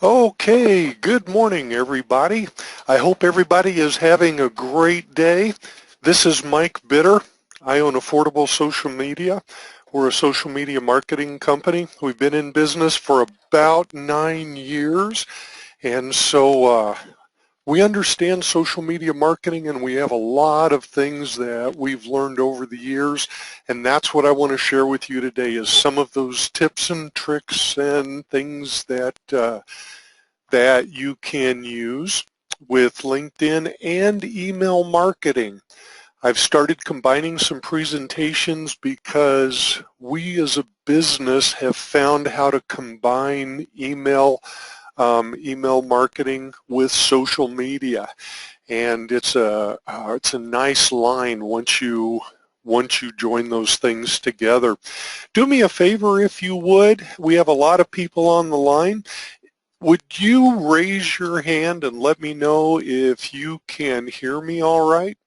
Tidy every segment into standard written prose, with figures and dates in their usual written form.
Okay, good morning everybody. I hope everybody is having a great day. This is Mike Bitter. I own Affordable Social Media. We're a social media marketing company. We've been in business for about 9 years, and so we understand social media marketing, and we have a lot of things that we've learned over the years, and that's what I want to share with you today is some of those tips and tricks and things that you can use with LinkedIn and email marketing. I've started combining some presentations because we as a business have found how to combine email marketing with social media, and it's a nice line once you join those things together. Do me a favor if you would. We have a lot of people on the line. Would you raise your hand and let me know if you can hear me all right?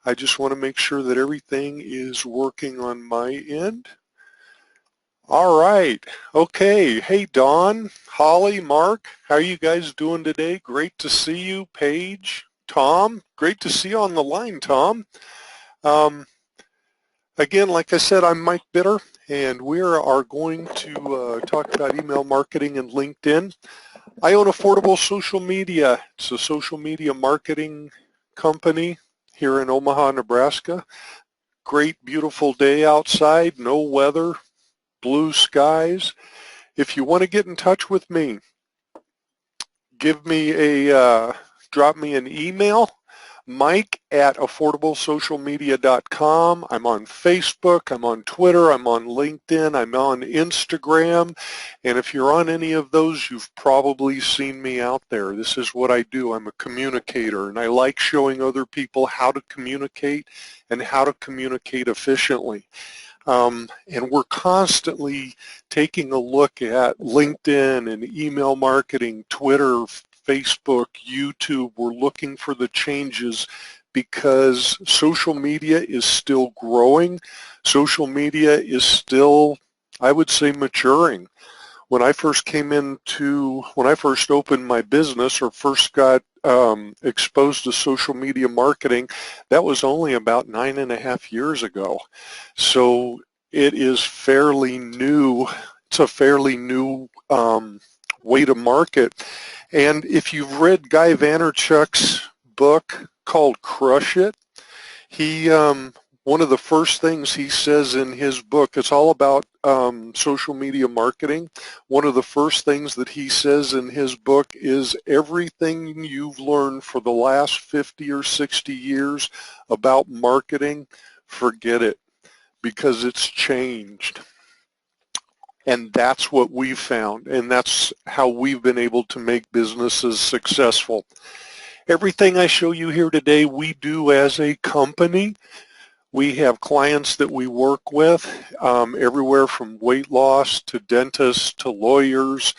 I just want to make sure that everything is working on my end. All right. Okay. Hey, Dawn, Holly, Mark, how are you guys doing today? Great to see you. Paige, Tom, great to see you on the line, Tom. Again, like I said, I'm Mike Bitter, and we are going to talk about email marketing and LinkedIn. I own Affordable Social Media. It's a social media marketing company here in Omaha, Nebraska. Great, beautiful day outside, no weather, blue skies. If you want to get in touch with me, drop me an email, mike@affordablesocialmedia.com. I'm on Facebook, I'm on Twitter, I'm on LinkedIn, I'm on Instagram, and if you're on any of those, you've probably seen me out there. This is what I do. I'm a communicator, and I like showing other people how to communicate and how to communicate efficiently. And we're constantly taking a look at LinkedIn and email marketing, Twitter, Facebook, YouTube. We're looking for the changes because social media is still growing. Social media is still, I would say, maturing. When I first opened my business or first got exposed to social media marketing, that was only about 9.5 years ago. So it is fairly new. It's a fairly new way to market. And if you've read Guy Vaynerchuk's book called Crush It, he one of the first things he says in his book, it's all about social media marketing. One of the first things that he says in his book is everything you've learned for the last 50 or 60 years about marketing, forget it, because it's changed. And that's what we've found, and that's how we've been able to make businesses successful. Everything I show you here today, we do as a company. We have clients that we work with everywhere from weight loss to dentists to lawyers,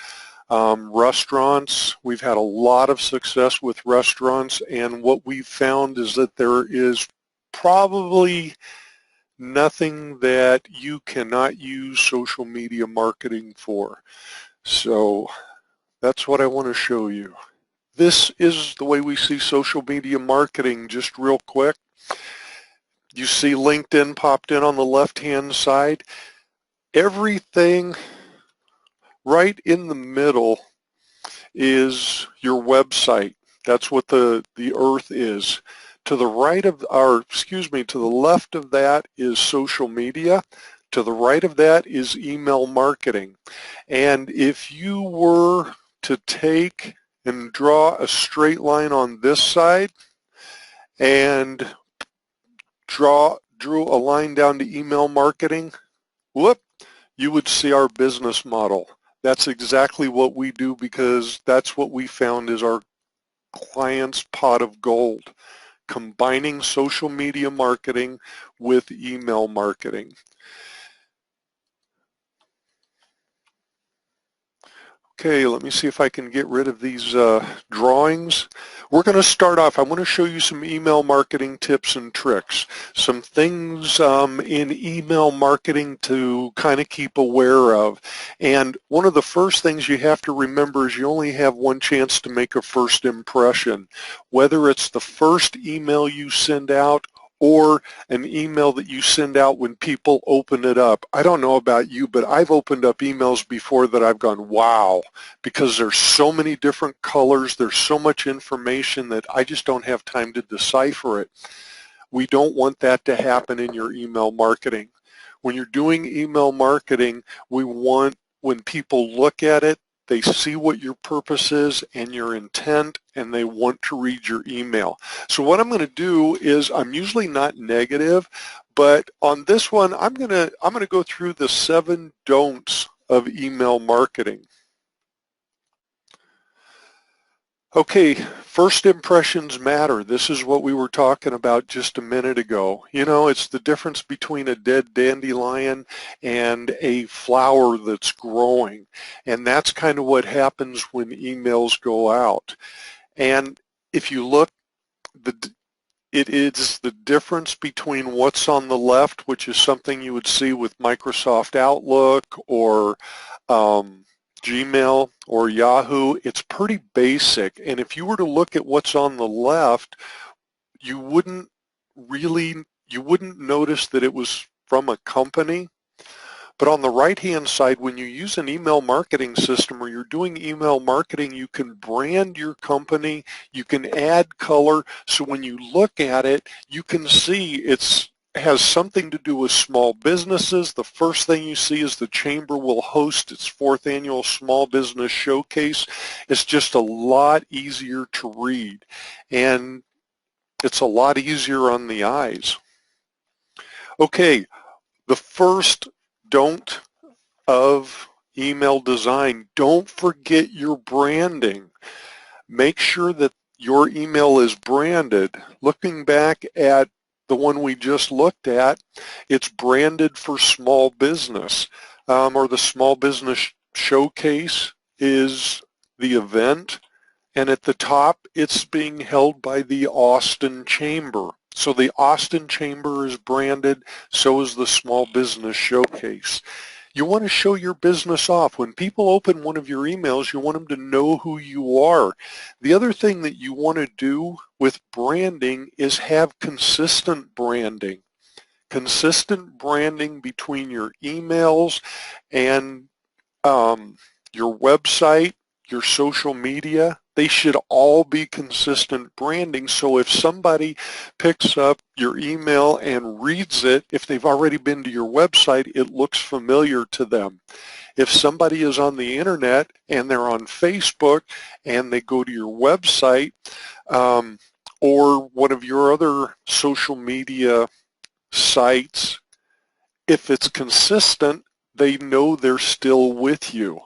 restaurants. We've had a lot of success with restaurants, and what we've found is that there is probably nothing that you cannot use social media marketing for. So that's what I want to show you. This is the way we see social media marketing, just real quick. You see LinkedIn popped in on the left-hand side. Everything right in the middle is your website. That's what the earth is. To the right of to the left of that is social media. To the right of that is email marketing. And if you were to take and draw a straight line on this side and drew a line down to email marketing, whoop, you would see our business model. That's exactly what we do because that's what we found is our client's pot of gold, combining social media marketing with email marketing. Okay, let me see if I can get rid of these drawings. We're going to start off. I want to show you some email marketing tips and tricks, some things in email marketing to kind of keep aware of. And one of the first things you have to remember is you only have one chance to make a first impression. Whether it's the first email you send out or an email that you send out when people open it up. I don't know about you, but I've opened up emails before that I've gone, wow, because there's so many different colors, there's so much information that I just don't have time to decipher it. We don't want that to happen in your email marketing. When you're doing email marketing, we want, when people look at it, they see what your purpose is and your intent, and they want to read your email. So what I'm going to do is, I'm usually not negative, but on this one, I'm going to go through the 7 don'ts of email marketing. Okay, first impressions matter. This is what we were talking about just a minute ago. You know, it's the difference between a dead dandelion and a flower that's growing. And that's kind of what happens when emails go out. And if you look, it is the difference between what's on the left, which is something you would see with Microsoft Outlook or Gmail or Yahoo. It's pretty basic, and if you were to look at what's on the left, you wouldn't notice that it was from a company. But on the right-hand side, when you use an email marketing system or you're doing email marketing, you can brand your company, you can add color, so when you look at it, you can see it has something to do with small businesses. The first thing you see is the Chamber will host its 4th annual Small Business Showcase. It's just a lot easier to read, and it's a lot easier on the eyes. Okay, the first don't of email design, don't forget your branding. Make sure that your email is branded. Looking back at the one we just looked at, it's branded for small business, or the Small Business Showcase is the event, and at the top it's being held by the Austin Chamber. So the Austin Chamber is branded, so is the Small Business Showcase. You want to show your business off. When people open one of your emails, you want them to know who you are. The other thing that you want to do with branding is have consistent branding. Consistent branding between your emails and your website, your social media. They should all be consistent branding, so if somebody picks up your email and reads it, if they've already been to your website, it looks familiar to them. If somebody is on the internet and they're on Facebook and they go to your website or one of your other social media sites, if it's consistent, they know they're still with you.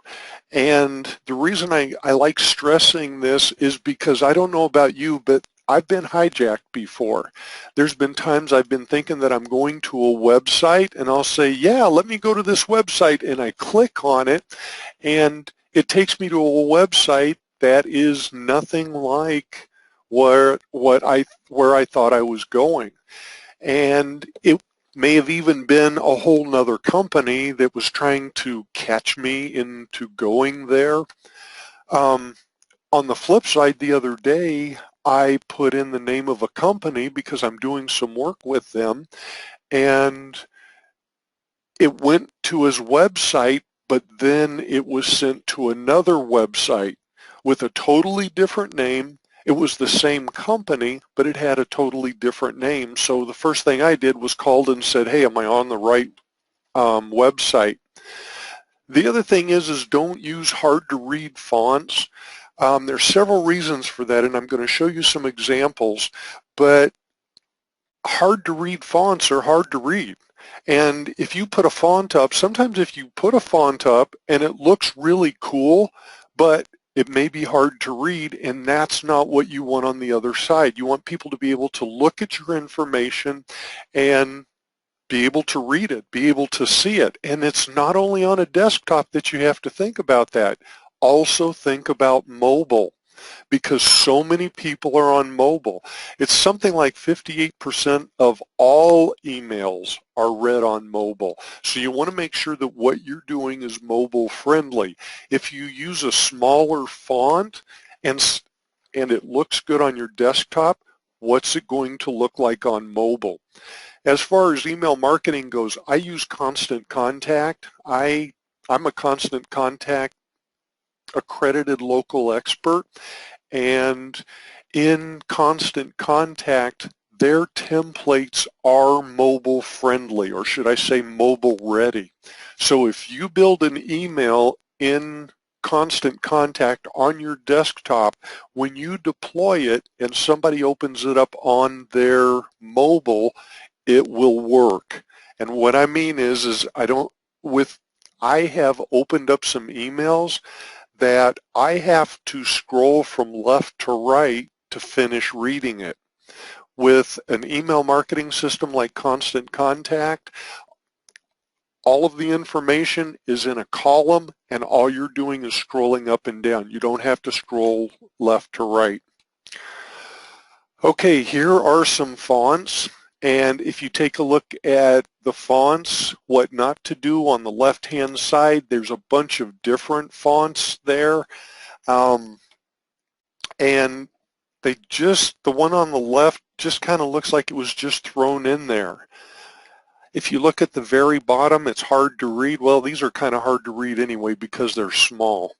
And the reason I like stressing this is because I don't know about you, but I've been hijacked before. There's been times I've been thinking that I'm going to a website and I'll say, yeah, let me go to this website, and I click on it and it takes me to a website that is nothing like where I thought I was going. And it may have even been a whole nother company that was trying to catch me into going there. On the flip side, the other day, I put in the name of a company because I'm doing some work with them, and it went to his website, but then it was sent to another website with a totally different name. It was the same company, but it had a totally different name. So the first thing I did was called and said, hey, am I on the right website? The other thing is don't use hard to read fonts. There's several reasons for that, and I'm going to show you some examples, but hard to read fonts are hard to read. And if you put a font up, sometimes if you put a font up and it looks really cool, but it may be hard to read, and that's not what you want on the other side. You want people to be able to look at your information and be able to read it, be able to see it. And it's not only on a desktop that you have to think about that. Also think about mobile, because so many people are on mobile. It's something like 58% of all emails are read on mobile. So you want to make sure that what you're doing is mobile friendly. If you use a smaller font and it looks good on your desktop, what's it going to look like on mobile? As far as email marketing goes, I use Constant Contact. I'm a Constant Contact accredited local expert, and in Constant Contact, their templates are mobile friendly, or should I say mobile ready. So if you build an email in Constant Contact on your desktop, when you deploy it and somebody opens it up on their mobile, it will work. And what I mean is I have opened up some emails that I have to scroll from left to right to finish reading it. With an email marketing system like Constant Contact, all of the information is in a column and all you're doing is scrolling up and down. You don't have to scroll left to right. Okay, here are some fonts. And if you take a look at the fonts, what not to do on the left-hand side, there's a bunch of different fonts there. And the one on the left just kind of looks like it was just thrown in there. If you look at the very bottom, it's hard to read. Well, these are kind of hard to read anyway because they're small.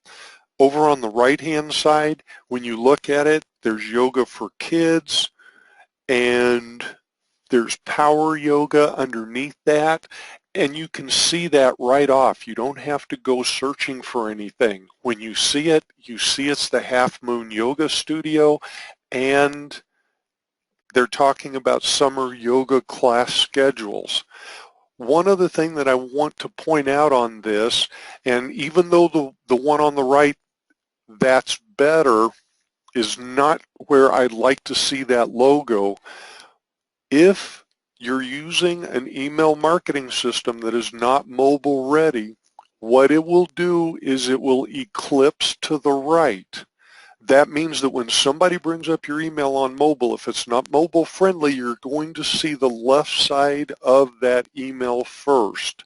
Over on the right-hand side, when you look at it, there's Yoga for Kids, and there's Power Yoga underneath that, and you can see that right off. You don't have to go searching for anything. When you see it, it's the Half Moon Yoga Studio, and they're talking about summer yoga class schedules. One other thing that I want to point out on this, and even though the one on the right, that's better, is not where I'd like to see that logo. If you're using an email marketing system that is not mobile ready, what it will do is it will eclipse to the right. That means that when somebody brings up your email on mobile, if it's not mobile friendly, you're going to see the left side of that email first.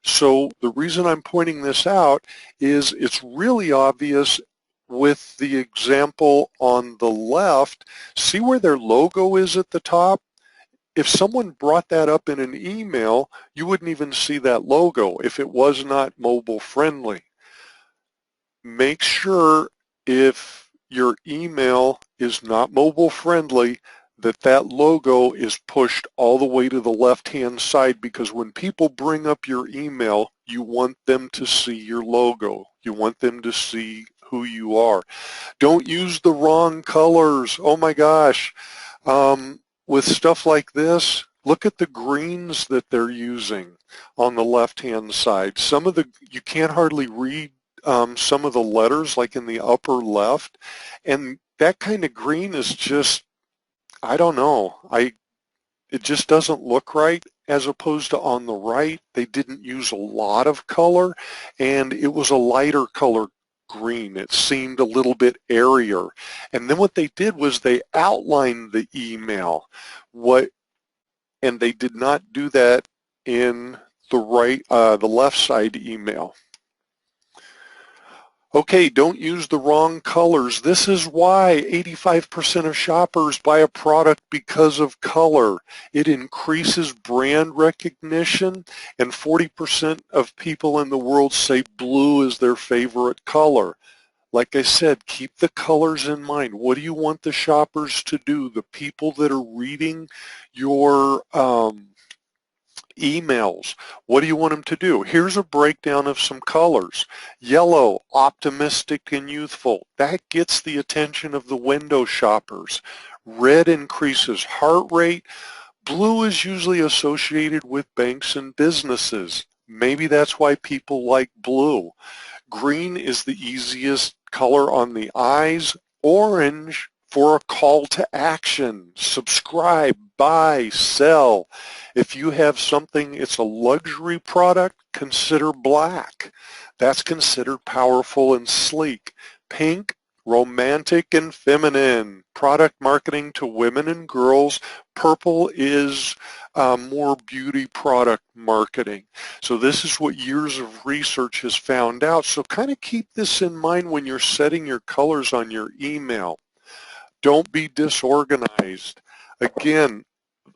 So the reason I'm pointing this out is it's really obvious with the example on the left. See where their logo is at the top? If someone brought that up in an email, you wouldn't even see that logo if it was not mobile friendly. Make sure if your email is not mobile friendly that logo is pushed all the way to the left-hand side, because when people bring up your email, you want them to see your logo. You want them to see who you are. Don't use the wrong colors. Oh my gosh. With stuff like this, look at the greens that they're using on the left-hand side. You can't hardly read some of the letters, like in the upper left, and that kind of green is just, I don't know, it just doesn't look right. As opposed to on the right, they didn't use a lot of color, and it was a lighter color green. It seemed a little bit airier. And then what they did was they outlined the email. And they did not do that in the left side email. Okay, don't use the wrong colors. This is why 85% of shoppers buy a product because of color. It increases brand recognition, and 40% of people in the world say blue is their favorite color. Like I said, keep the colors in mind. What do you want the shoppers to do? The people that are reading your emails, what do you want them to do? Here's a breakdown of some colors. Yellow, optimistic and youthful. That gets the attention of the window shoppers. Red increases heart rate. Blue is usually associated with banks and businesses. Maybe that's why people like blue. Green is the easiest color on the eyes. Orange for a call to action, subscribe, buy, sell. If you have something, it's a luxury product, consider black. That's considered powerful and sleek. Pink, romantic and feminine. Product marketing to women and girls. Purple is more beauty product marketing. So this is what years of research has found out. So kind of keep this in mind when you're setting your colors on your email. Don't be disorganized. Again,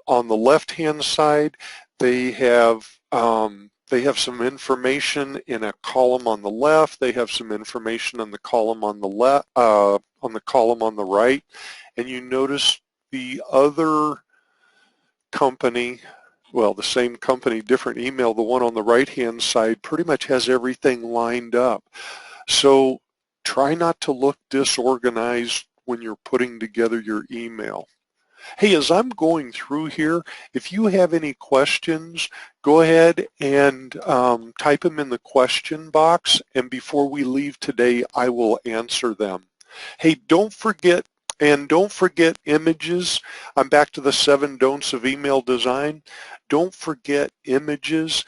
on the left-hand side, they have some information in a column on the left. They have some information on the column on the left, on the column on the right, and you notice the other company, well, the same company, different email. The one on the right-hand side pretty much has everything lined up. So try not to look disorganized when you're putting together your email. Hey, as I'm going through here, if you have any questions, go ahead and type them in the question box, and before we leave today, I will answer them. Hey, don't forget images. I'm back to the 7 don'ts of email design. Don't forget images.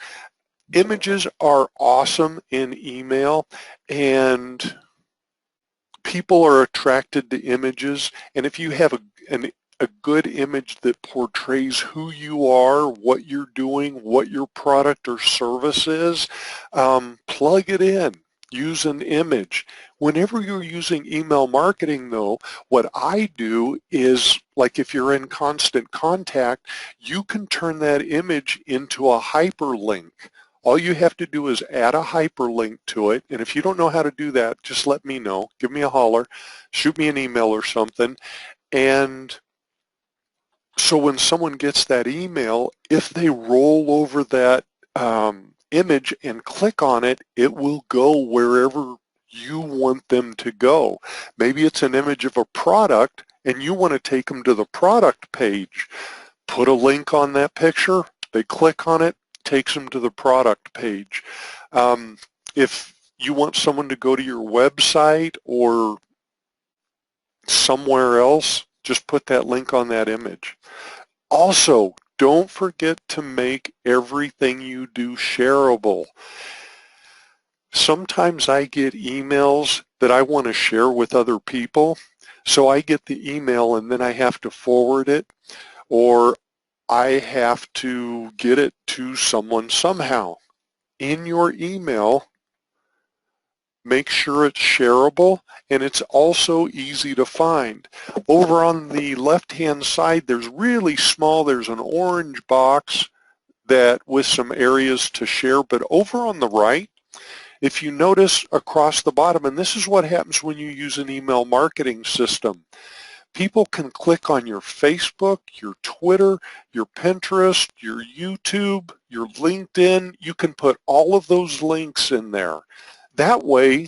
Images are awesome in email, and people are attracted to images, and if you have a good image that portrays who you are, what you're doing, what your product or service is, plug it in. Use an image. Whenever you're using email marketing, though, what I do is, like if you're in Constant Contact, you can turn that image into a hyperlink. All you have to do is add a hyperlink to it, and if you don't know how to do that, just let me know. Give me a holler, shoot me an email or something, and so when someone gets that email, if they roll over that image and click on it, it will go wherever you want them to go. Maybe it's an image of a product and you want to take them to the product page. Put a link on that picture, they click on it, takes them to the product page. If you want someone to go to your website or somewhere else, just put that link on that image. Also, don't forget to make everything you do shareable. Sometimes I get emails that I want to share with other people, so I get the email and then I have to forward it, or I have to get it to someone somehow. In your email, make sure it's shareable, and it's also easy to find. Over on the left-hand side, there's really small, there's an orange box that with some areas to share, but over on the right, if you notice across the bottom, and this is what happens when you use an email marketing system, people can click on your Facebook, your Twitter, your Pinterest, your YouTube, your LinkedIn. You can put all of those links in there. That way,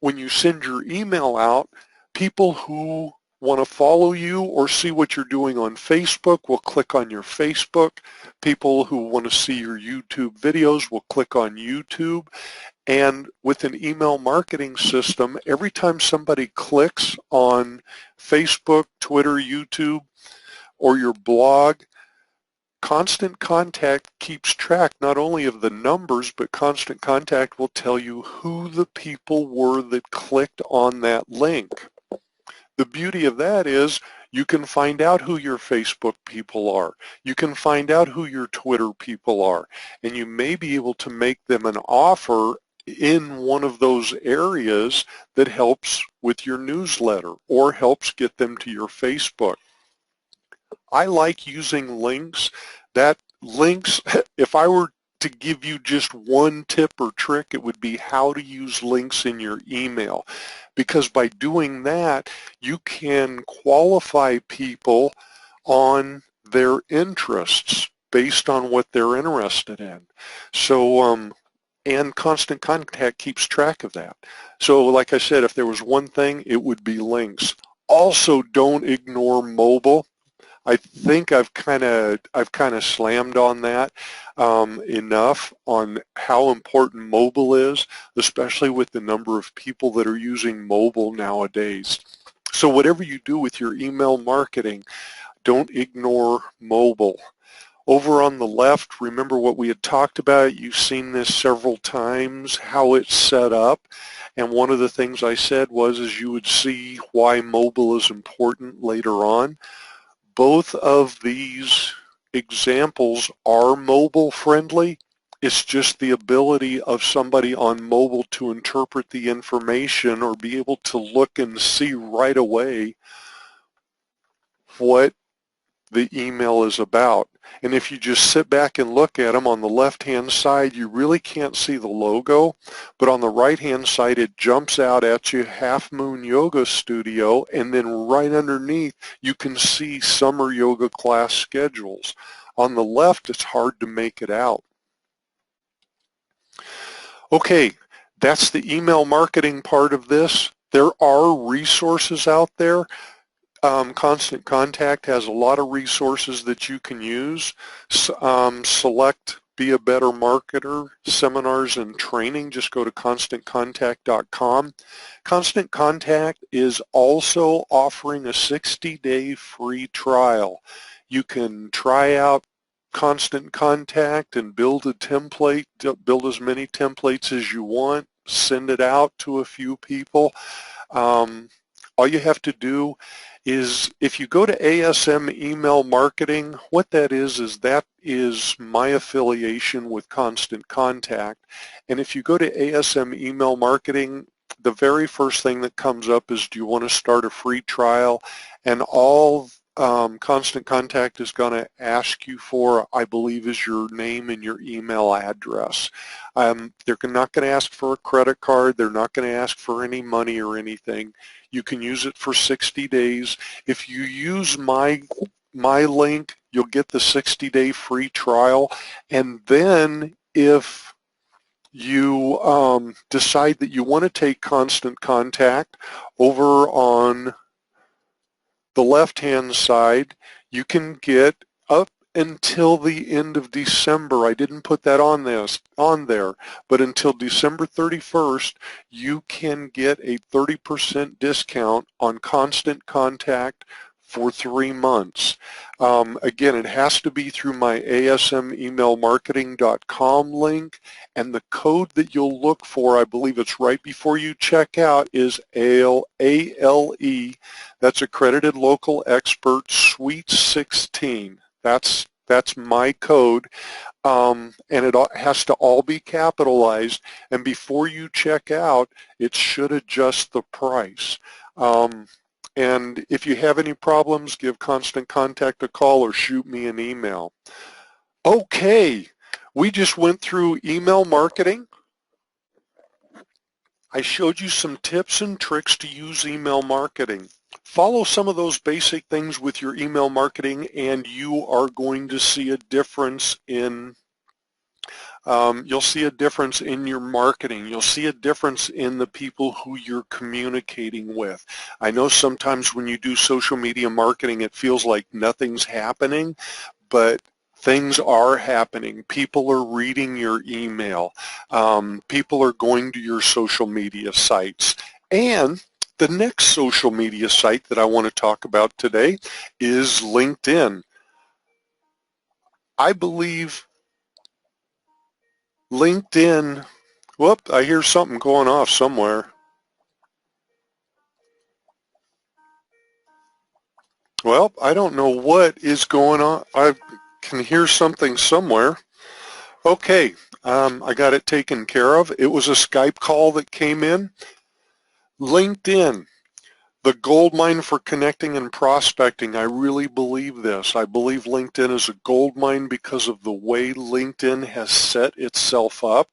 when you send your email out, people who want to follow you or see what you're doing on Facebook will click on your Facebook. People who want to see your YouTube videos will click on YouTube. And with an email marketing system, every time somebody clicks on Facebook, Twitter, YouTube, or your blog, Constant Contact keeps track not only of the numbers, but Constant Contact will tell you who the people were that clicked on that link. The beauty of that is you can find out who your Facebook people are. You can find out who your Twitter people are. And you may be able to make them an offer in one of those areas that helps with your newsletter or helps get them to your Facebook. I like using links. That links, if I were to give you just one tip or trick, it would be how to use links in your email. Because by doing that, you can qualify people on their interests based on what they're interested in. So, and Constant Contact keeps track of that. So like I said, if there was one thing, it would be links. Also, don't ignore mobile. I think I've kind of slammed on that enough on how important mobile is, especially with the number of people that are using mobile nowadays. So whatever you do with your email marketing, don't ignore mobile. Over on the left, remember what we had talked about. You've seen this several times, how it's set up. And one of the things I said was is you would see why mobile is important later on. Both of these examples are mobile friendly. It's just the ability of somebody on mobile to interpret the information or be able to look and see right away what the email is about. And if you just sit back and look at them on the left-hand side, you really can't see the logo, but on the right-hand side, it jumps out at you, Half Moon Yoga Studio, and then right underneath, you can see summer yoga class schedules. On the left, it's hard to make it out. Okay, that's the email marketing part of this. There are resources out there. Constant Contact has a lot of resources that you can use. Select Be a Better Marketer seminars and training. Just go to constantcontact.com. Constant Contact is also offering a 60-day free trial. You can try out Constant Contact and build a template, build as many templates as you want, send it out to a few people. All you have to do is, if you go to ASM Email Marketing, what that is my affiliation with Constant Contact. And if you go to ASM Email Marketing, the very first thing that comes up is, do you want to start a free trial? And all Constant Contact is going to ask you for, I believe, is your name and your email address. They're not going to ask for a credit card. They're not going to ask for any money or anything. You can use it for 60 days. If you use my link, you'll get the 60-day free trial. And then if you decide that you want to take Constant Contact, over on the left-hand side, you can get up until the end of December. I didn't put that on there, but until December 31st, you can get a 30% discount on Constant Contact for 3 months. Again, it has to be through my asmemailmarketing.com link, and the code that you'll look for, I believe it's right before you check out, is ALE. That's Accredited Local Expert Suite 16. That's my code, and it has to all be capitalized, and before you check out, it should adjust the price. And if you have any problems, give Constant Contact a call or shoot me an email. Okay, we just went through email marketing. I showed you some tips and tricks to use email marketing. Follow some of those basic things with your email marketing and you are going to see a difference in you'll see a difference in your marketing. You'll see a difference in the people who you're communicating with. I know sometimes when you do social media marketing, it feels like nothing's happening, but things are happening. People are reading your email. People are going to your social media sites. And the next social media site that I want to talk about today is LinkedIn. I believe LinkedIn, whoop, I hear something going off somewhere. Well, I don't know what is going on. I can hear something somewhere. Okay, I got it taken care of. It was a Skype call that came in. LinkedIn, the gold mine for connecting and prospecting. I really believe this. I believe LinkedIn is a gold mine because of the way LinkedIn has set itself up.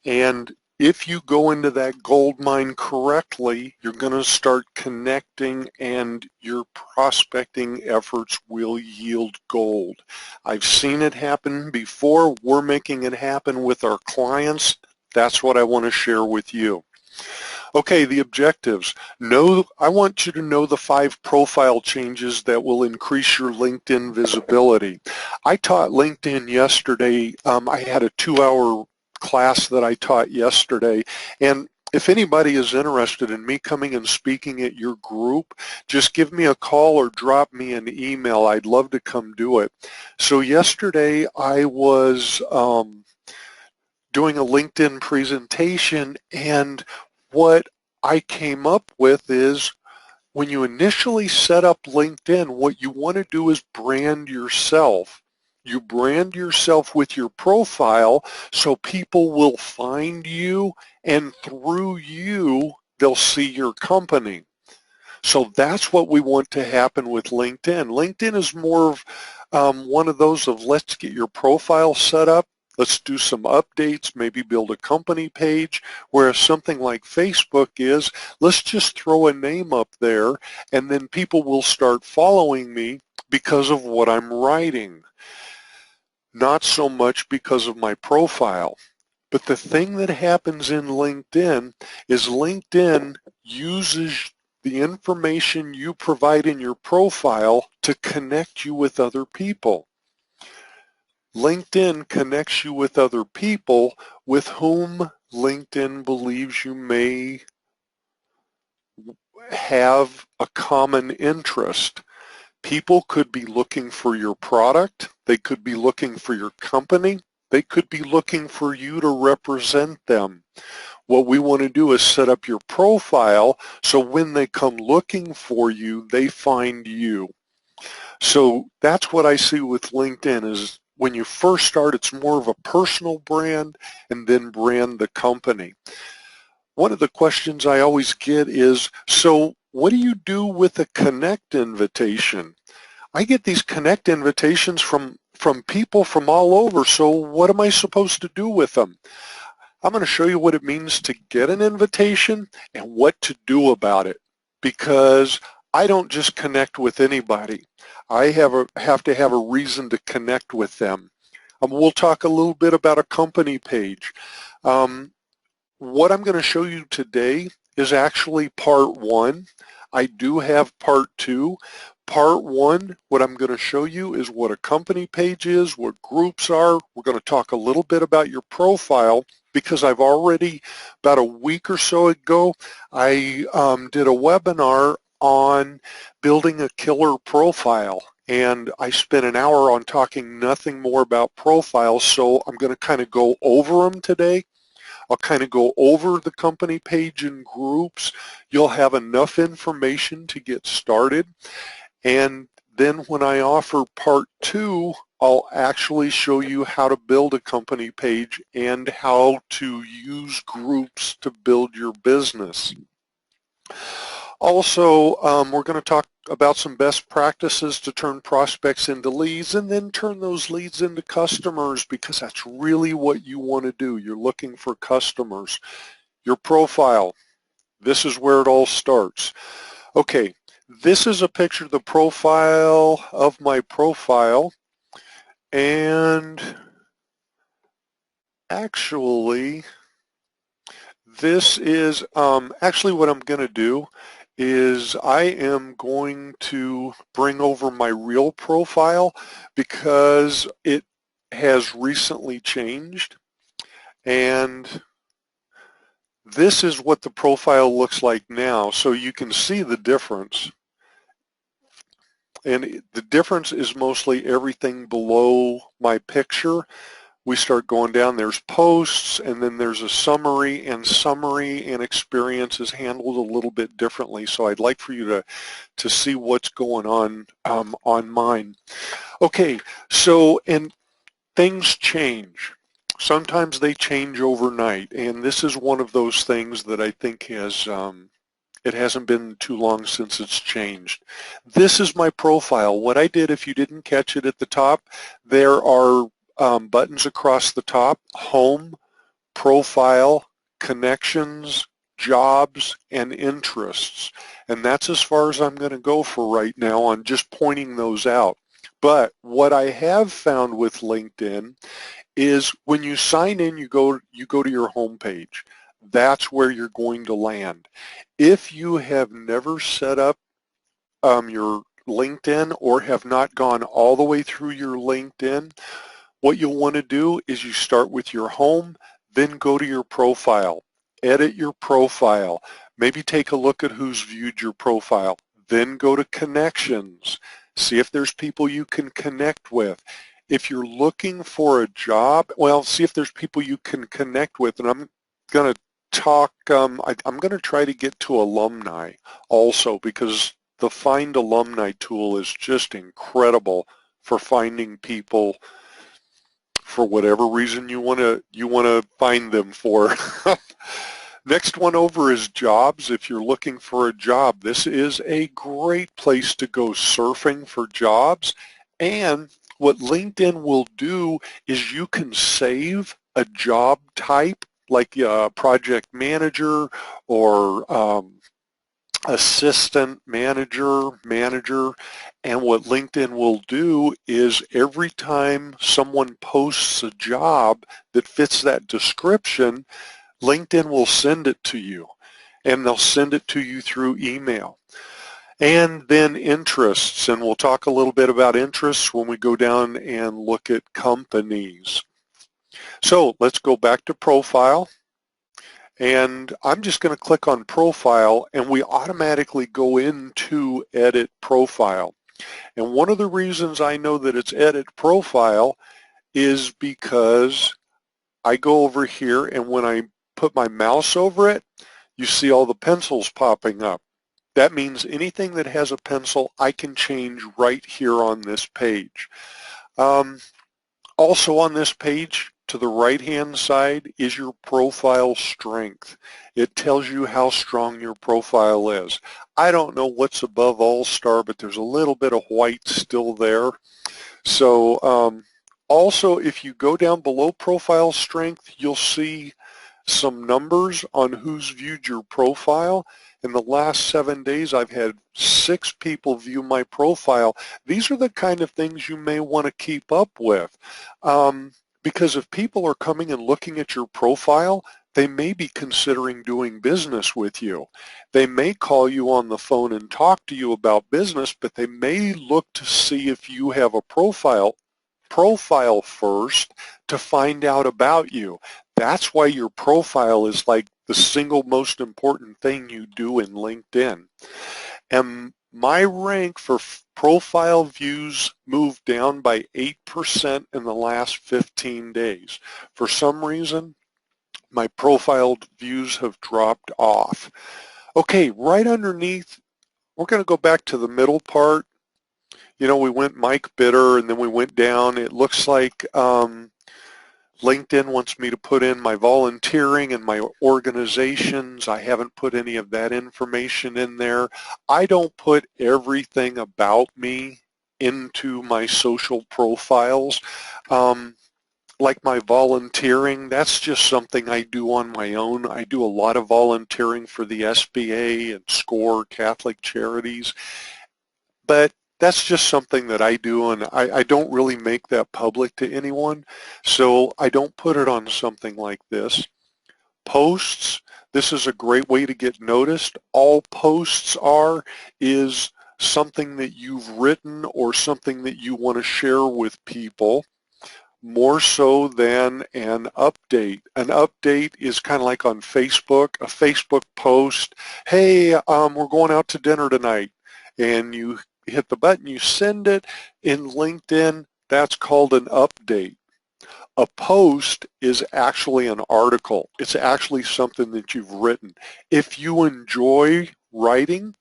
And if you go into that gold mine correctly, you're going to start connecting and your prospecting efforts will yield gold. I've seen it happen before. We're making it happen with our clients. That's what I want to share with you. Okay, the objectives. I want you to know the 5 profile changes that will increase your LinkedIn visibility. I taught LinkedIn yesterday. I had a 2-hour class that I taught yesterday, and if anybody is interested in me coming and speaking at your group, just give me a call or drop me an email. I'd love to come do it. So yesterday I was doing a LinkedIn presentation, and what I came up with is when you initially set up LinkedIn, what you want to do is brand yourself. You brand yourself with your profile so people will find you, and through you, they'll see your company. So that's what we want to happen with LinkedIn. LinkedIn is more of one of those of let's get your profile set up, let's do some updates, maybe build a company page, whereas something like Facebook is, let's just throw a name up there and then people will start following me because of what I'm writing, not so much because of my profile. But the thing that happens in LinkedIn is LinkedIn uses the information you provide in your profile to connect you with other people. LinkedIn connects you with other people with whom LinkedIn believes you may have a common interest. People could be looking for your product. They could be looking for your company. They could be looking for you to represent them. What we want to do is set up your profile so when they come looking for you, they find you. So that's what I see with LinkedIn is when you first start, it's more of a personal brand and then brand the company. One of the questions I always get is, so what do you do with a connect invitation? I get these connect invitations from people from all over, so what am I supposed to do with them? I'm going to show you what it means to get an invitation and what to do about it, because I don't just connect with anybody. I have to have a reason to connect with them. We'll talk a little bit about a company page. What I'm going to show you today is actually part one. I do have part two. Part one, what I'm going to show you is what a company page is, what groups are. We're going to talk a little bit about your profile because I've already, about a week or so ago, I did a webinar on building a killer profile. And I spent an hour on talking nothing more about profiles, so I'm going to kind of go over them today. I'll kind of go over the company page in groups. You'll have enough information to get started. And then when I offer part two, I'll actually show you how to build a company page and how to use groups to build your business. Also, we're going to talk about some best practices to turn prospects into leads and then turn those leads into customers, because that's really what you want to do. You're looking for customers. Your profile, this is where it all starts. Okay, this is a picture of the profile of my profile, and actually this is actually what I'm going to do is I am going to bring over my real profile because it has recently changed, and this is what the profile looks like now, so you can see the difference. And the difference is mostly everything below my picture. We start going down, there's posts, and then there's a summary, and experience is handled a little bit differently. So I'd like for you to see what's going on mine. Okay, so, and things change. Sometimes they change overnight, and this is one of those things that I think has, it hasn't been too long since it's changed. This is my profile. What I did, if you didn't catch it at the top, there are buttons across the top: home, profile, connections, jobs, and interests. And that's as far as I'm going to go for right now on just pointing those out. But what I have found with LinkedIn is when you sign in, you go to your home page. That's where you're going to land. If you have never set up your LinkedIn or have not gone all the way through your LinkedIn, what you'll want to do is you start with your home, then go to your profile. edit your profile. Maybe take a look at who's viewed your profile. Then go to connections. See if there's people you can connect with. If you're looking for a job, well, see if there's people you can connect with. And I'm going to talk, I'm going to try to get to alumni also, because the Find Alumni tool is just incredible for finding people for whatever reason you want to find them for. Next one over is jobs. If you're looking for a job, this is a great place to go surfing for jobs. And what LinkedIn will do is you can save a job type, like project manager or assistant manager, and what LinkedIn will do is every time someone posts a job that fits that description, LinkedIn will send it to you, and they'll send it to you through email. And then interests, and we'll talk a little bit about interests when we go down and look at companies. So let's go back to profile, and I'm just going to click on profile, and we automatically go into edit profile. And one of the reasons I know that it's edit profile is because I go over here, and when I put my mouse over it, you see all the pencils popping up. That means anything that has a pencil, I can change right here on this page. Also on this page, to the right-hand side, is your profile strength. It tells you how strong your profile is. I don't know what's above All-Star, but there's a little bit of white still there. So also, if you go down below profile strength, you'll see some numbers on who's viewed your profile. In the last 7 days, I've had 6 people view my profile. These are the kind of things you may want to keep up with, because if people are coming and looking at your profile, they may be considering doing business with you. They may call you on the phone and talk to you about business, but they may look to see if you have a profile first to find out about you. That's why your profile is like the single most important thing you do in LinkedIn. And my rank for profile views moved down by 8% in the last 15 days. For some reason, my profile views have dropped off. Okay, right underneath, we're going to go back to the middle part. You know, we went Mike Bitter, and then we went down. It looks like LinkedIn wants me to put in my volunteering and my organizations. I haven't put any of that information in there. I don't put everything about me into my social profiles. Like my volunteering, that's just something I do on my own. I do a lot of volunteering for the SBA and SCORE Catholic Charities, but that's just something that I do, and I don't really make that public to anyone, so I don't put it on something like this. Posts, this is a great way to get noticed. All posts is something that you've written or something that you want to share with people, more so than an update. An update is kind of like on Facebook, a Facebook post, hey, we're going out to dinner tonight, and you hit the button, you send it. In LinkedIn, that's called an update. A post is actually an article. It's actually something that you've written. If you enjoy writing,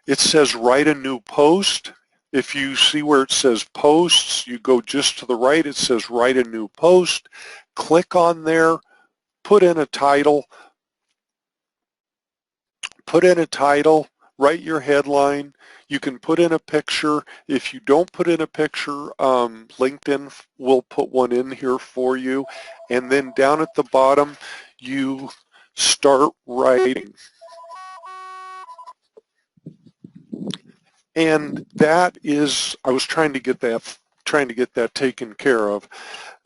it says write a new post. If you see where it says posts, you go just to the right, it says write a new post. Click on there, put in a title, write your headline. You can put in a picture. If you don't put in a picture, LinkedIn will put one in here for you. And then down at the bottom, you start writing. And that is, I was trying to get that taken care of.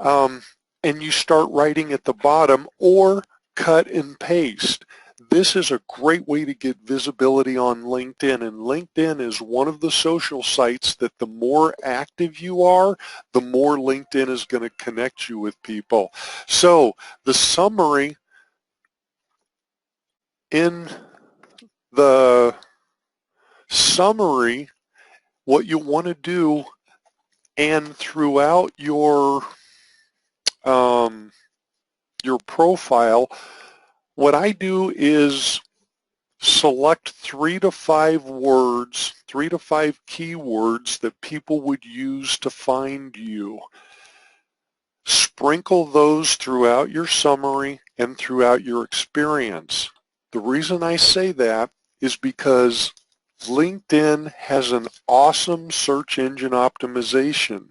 And you start writing at the bottom, or cut and paste. This is a great way to get visibility on LinkedIn, and LinkedIn is one of the social sites that the more active you are, the more LinkedIn is going to connect you with people. So the summary in the summary, what you want to do, and throughout your profile, what I do is select 3 to 5 words, 3 to 5 keywords that people would use to find you. Sprinkle those throughout your summary and throughout your experience. The reason I say that is because LinkedIn has an awesome search engine optimization.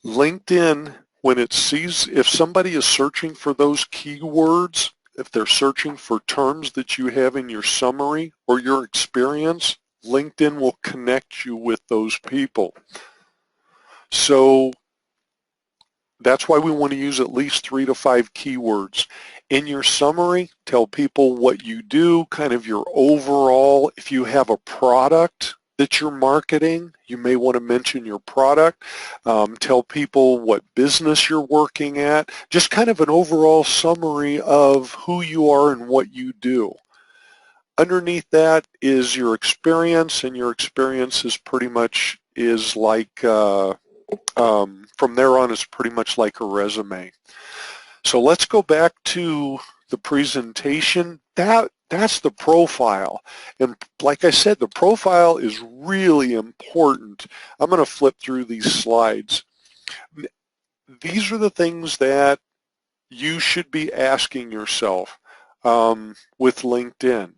LinkedIn, when it sees, if somebody is searching for those keywords, if they're searching for terms that you have in your summary or your experience, LinkedIn will connect you with those people. So that's why we want to use at least 3 to 5 keywords. In your summary, tell people what you do, kind of your overall. If you have a product that you're marketing, you may want to mention your product. Tell people what business you're working at. Just kind of an overall summary of who you are and what you do. Underneath that is your experience, and your experience is pretty much like from there on, it's pretty much like a resume. So let's go back to the presentation. That's the profile. And like I said, the profile is really important. I'm going to flip through these slides. These are the things that you should be asking yourself with LinkedIn.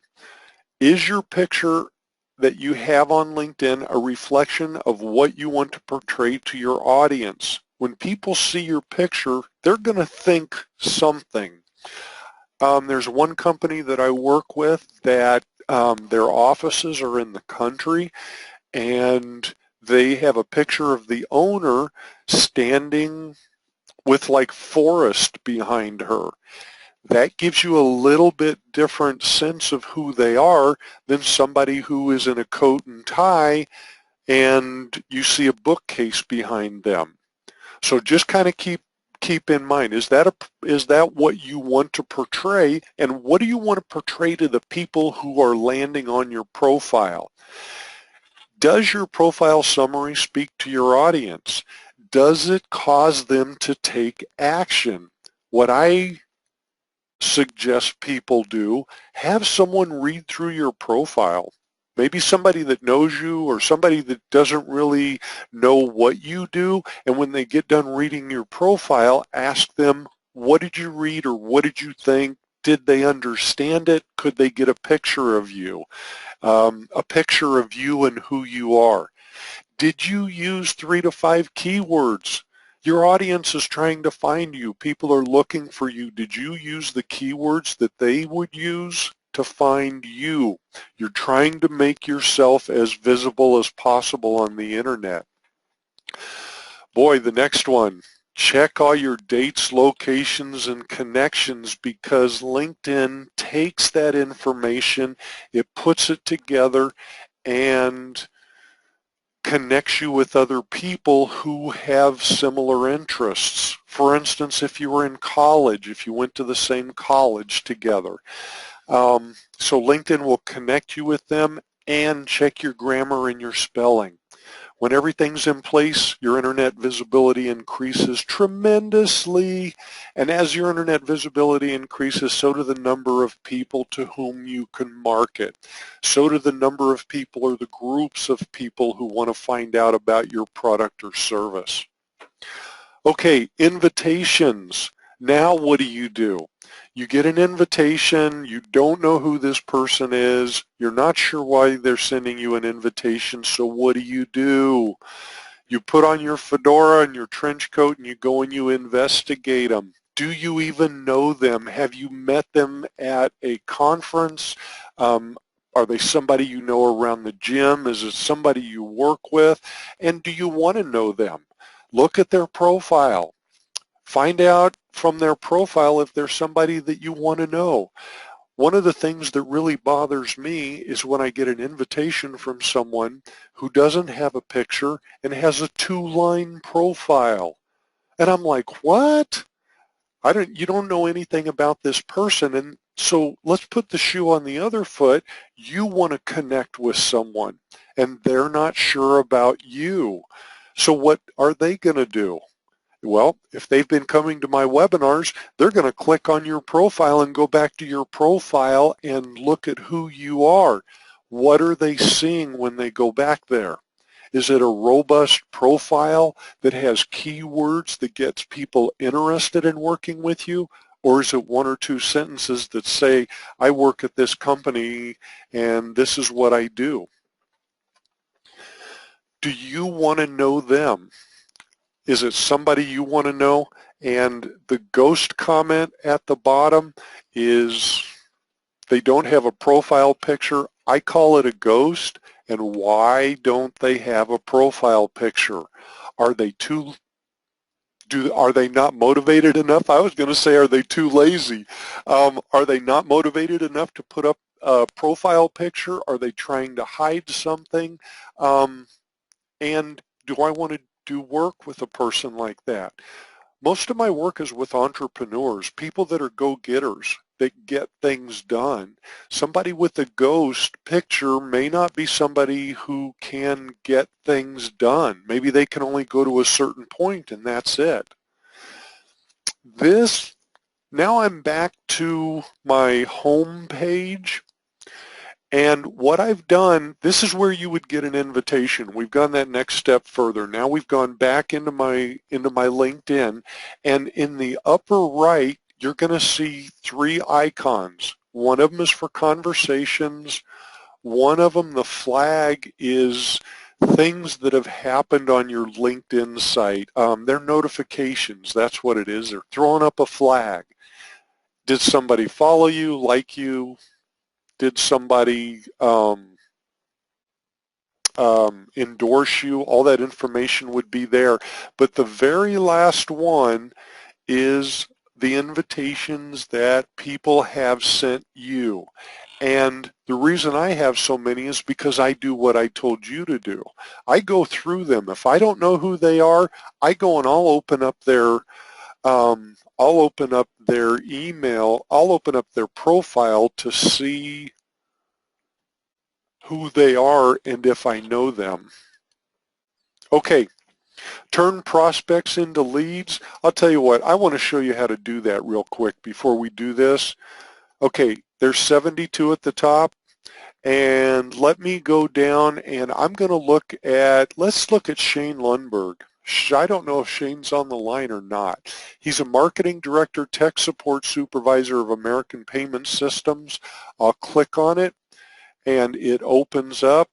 Is your picture that you have on LinkedIn a reflection of what you want to portray to your audience? When people see your picture, they're going to think something. There's one company that I work with that their offices are in the country, and they have a picture of the owner standing with like forest behind her. That gives you a little bit different sense of who they are than somebody who is in a coat and tie and you see a bookcase behind them. So just kind of keep in mind, is that what you want to portray, and what do you want to portray to the people who are landing on your profile? Does your profile summary speak to your audience? Does it cause them to take action? What I suggest people do, have someone read through your profile. Maybe somebody that knows you or somebody that doesn't really know what you do, and when they get done reading your profile, ask them, what did you read or what did you think? Did they understand it? Could they get a picture of you? A picture of you and who you are. Did you use 3 to 5 keywords? Your audience is trying to find you. People are looking for you. Did you use the keywords that they would use to find you? You're trying to make yourself as visible as possible on the internet. Boy, the next one. Check all your dates, locations, and connections, because LinkedIn takes that information, it puts it together, and connects you with other people who have similar interests. For instance, if you were in college, if you went to the same college together. So LinkedIn will connect you with them and check your grammar and your spelling. When everything's in place, your internet visibility increases tremendously. And as your internet visibility increases, so do the number of people to whom you can market. So do the number of people or the groups of people who want to find out about your product or service. Okay, invitations. Now what do? You get an invitation, you don't know who this person is, you're not sure why they're sending you an invitation, so what do? You put on your fedora and your trench coat and you go and you investigate them. Do you even know them? Have you met them at a conference? Are they somebody you know around the gym? Is it somebody you work with? And do you want to know them? Look at their profile. Find out from their profile if they're somebody that you want to know. One of the things that really bothers me is when I get an invitation from someone who doesn't have a picture and has a 2-line profile. And I'm like, what? You don't know anything about this person. And So let's put the shoe on the other foot. You want to connect with someone and they're not sure about you. So what are they going to do? Well, if they've been coming to my webinars, they're going to click on your profile and go back to your profile and look at who you are. What are they seeing when they go back there? Is it a robust profile that has keywords that gets people interested in working with you? Or is it one or two sentences that say, I work at this company and this is what I do? Do you want to know them? Is it somebody you want to know? And the ghost comment at the bottom is they don't have a profile picture. I call it a ghost. And why don't they have a profile picture? Are they not motivated enough? I was going to say, are they too lazy? Are they not motivated enough to put up a profile picture? Are they trying to hide something? And do I want to do work with a person like that? Most of my work is with entrepreneurs, people that are go-getters, that get things done. Somebody with a ghost picture may not be somebody who can get things done. Maybe they can only go to a certain point and that's it. Now I'm back to my home page. And what I've done, this is where you would get an invitation. We've gone that next step further. Now we've gone back into my LinkedIn, and in the upper right, you're going to see three icons. One of them is for conversations. One of them, the flag, is things that have happened on your LinkedIn site. They're notifications. That's what it is. They're throwing up a flag. Did somebody follow you, like you? Did somebody endorse you? All that information would be there. But the very last one is the invitations that people have sent you. And the reason I have so many is because I do what I told you to do. I go through them. If I don't know who they are, I go and I'll open up their email, I'll open up their profile to see who they are and if I know them. Okay, turn prospects into leads. I'll tell you what, I want to show you how to do that real quick before we do this. Okay, there's 72 at the top. And let me go down and I'm going to let's look at Shane Lundberg. I don't know if Shane's on the line or not. He's a marketing director, tech support supervisor of American Payment Systems. I'll click on it and it opens up,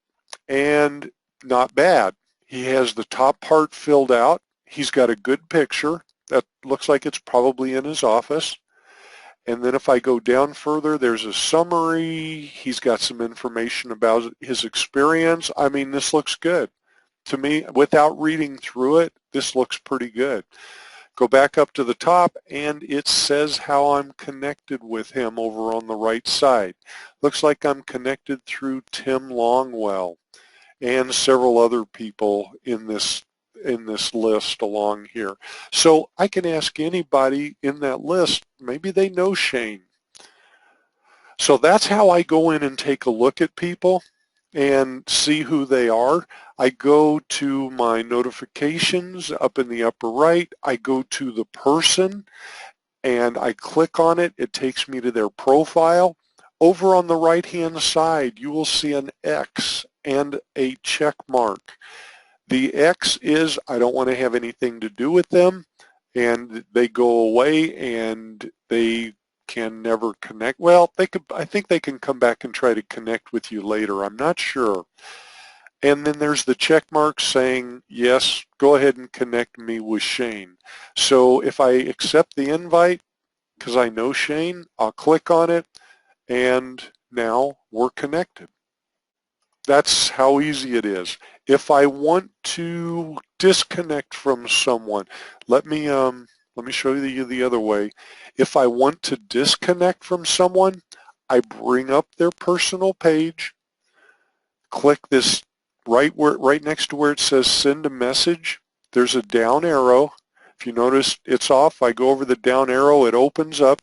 and not bad. He has the top part filled out. He's got a good picture. That looks like it's probably in his office. And then if I go down further, there's a summary. He's got some information about his experience. I mean, this looks good. To me, without reading through it, this looks pretty good. Go back up to the top, and it says how I'm connected with him over on the right side. Looks like I'm connected through Tim Longwell and several other people in this list along here. So I can ask anybody in that list, maybe they know Shane. So that's how I go in and take a look at people and see who they are. I go to my notifications up in the upper right. I go to the person and I click on it. It takes me to their profile. Over on the right-hand side, you will see an X and a check mark. The X is I don't want to have anything to do with them, and they go away and they can never connect. Well, I think they can come back and try to connect with you later. I'm not sure. And then there's the check mark saying, yes, go ahead and connect me with Shane. So if I accept the invite, because I know Shane, I'll click on it, and now we're connected. That's how easy it is. If I want to disconnect from someone, let me show you the other way. If I want to disconnect from someone, I bring up their personal page, click this right next to where it says send a message. There's a down arrow. If you notice it's off, I go over the down arrow, it opens up.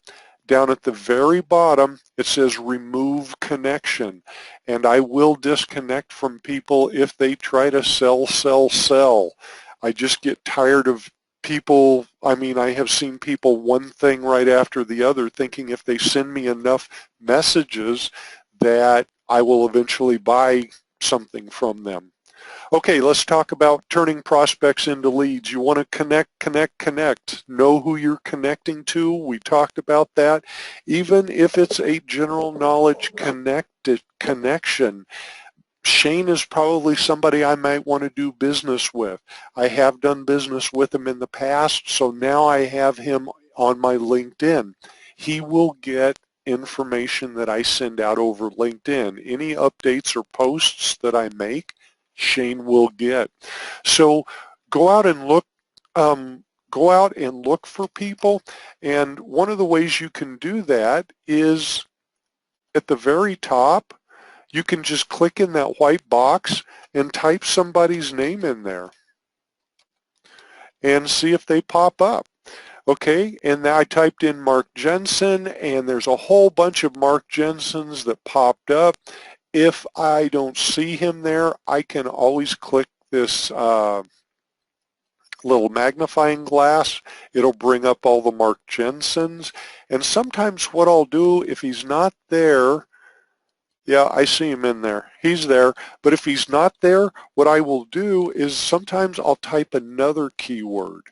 down at the very bottom, it says remove connection. And I will disconnect from people if they try to sell. I just get tired of people. I mean, I have seen people one thing right after the other, thinking if they send me enough messages that I will eventually buy something from them. Okay, let's talk about turning prospects into leads. You want to connect. Know who you're connecting to. We talked about that. Even if it's a general knowledge connection, Shane is probably somebody I might want to do business with. I have done business with him in the past, so now I have him on my LinkedIn. He will get information that I send out over LinkedIn. Any updates or posts that I make, Shane will get. So go out and look for people, and one of the ways you can do that is at the very top. You can just click in that white box and type somebody's name in there and see if they pop up. Okay, and now I typed in Mark Jensen, and there's a whole bunch of Mark Jensens that popped up. If I don't see him there, I can always click this little magnifying glass. It'll bring up all the Mark Jensens. And sometimes what I'll do, if he's not there, yeah, I see him in there. He's there. But if he's not there, what I will do is sometimes I'll type another keyword.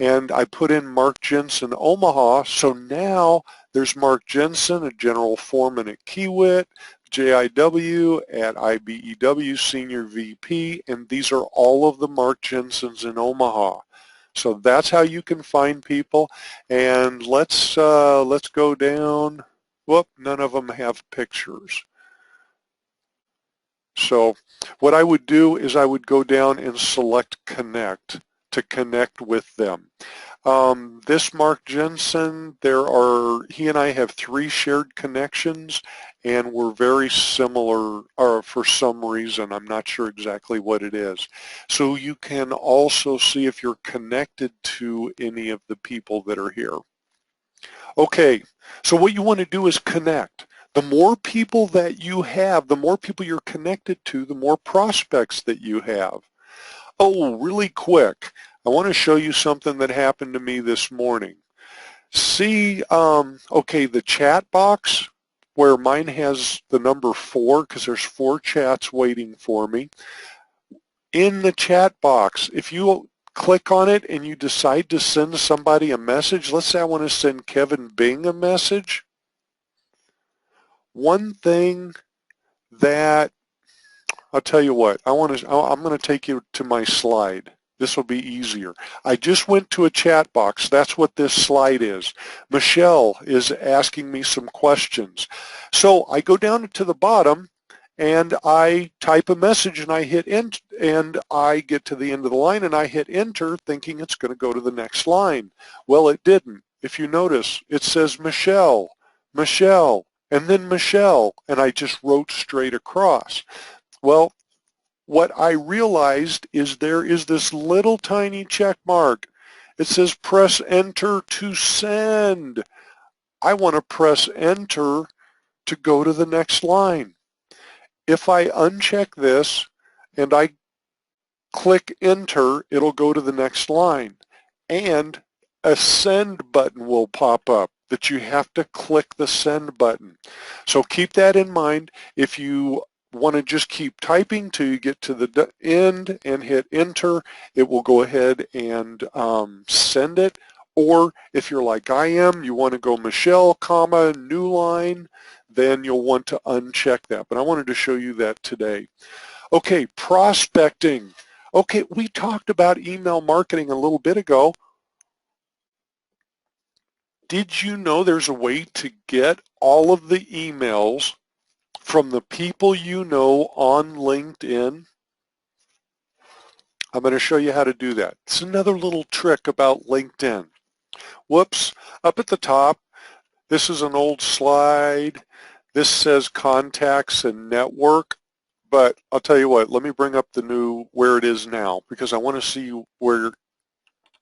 And I put in Mark Jensen Omaha. So now there's Mark Jensen, a general foreman at Kiewit, JIW at IBEW, Senior VP, and these are all of the Mark Jensens in Omaha. So that's how you can find people. And let's go down. Whoop, none of them have pictures. So what I would do is I would go down and select connect to connect with them. This Mark Jensen, he and I have 3 shared connections, and we're very similar for some reason. I'm not sure exactly what it is. So you can also see if you're connected to any of the people that are here. Okay, so what you want to do is connect. The more people that you have, the more people you're connected to, the more prospects that you have. Oh, really quick, I want to show you something that happened to me this morning. See, okay, the chat box where mine has the number 4 because there's 4 chats waiting for me. In the chat box, if you click on it and you decide to send somebody a message, let's say I want to send Kevin Bing a message. One thing that, I'll tell you what, I'm going to take you to my slide. This will be easier. I just went to a chat box. That's what this slide is. Michelle is asking me some questions. So I go down to the bottom and I type a message and I hit enter, and I get to the end of the line and I hit enter thinking it's going to go to the next line. Well, it didn't. If you notice, it says Michelle, Michelle, and then Michelle, and I just wrote straight across. Well, what I realized is there is this little tiny check mark. It says press enter to send. I want to press enter to go to the next line. If I uncheck this and I click enter, it'll go to the next line. And a send button will pop up that you have to click the send button. So keep that in mind. If you want to just keep typing till you get to the end and hit enter, it will go ahead and send it. Or if you're like I am, you want to go Michelle, comma, new line, then you'll want to uncheck that. But I wanted to show you that today. Okay, prospecting. Okay, we talked about email marketing a little bit ago. Did you know there's a way to get all of the emails from the people you know on LinkedIn? I'm going to show you how to do that. It's another little trick about LinkedIn. Whoops, up at the top, this is an old slide. This says contacts and network, but I'll tell you what, let me bring up the new where it is now because I want to see where,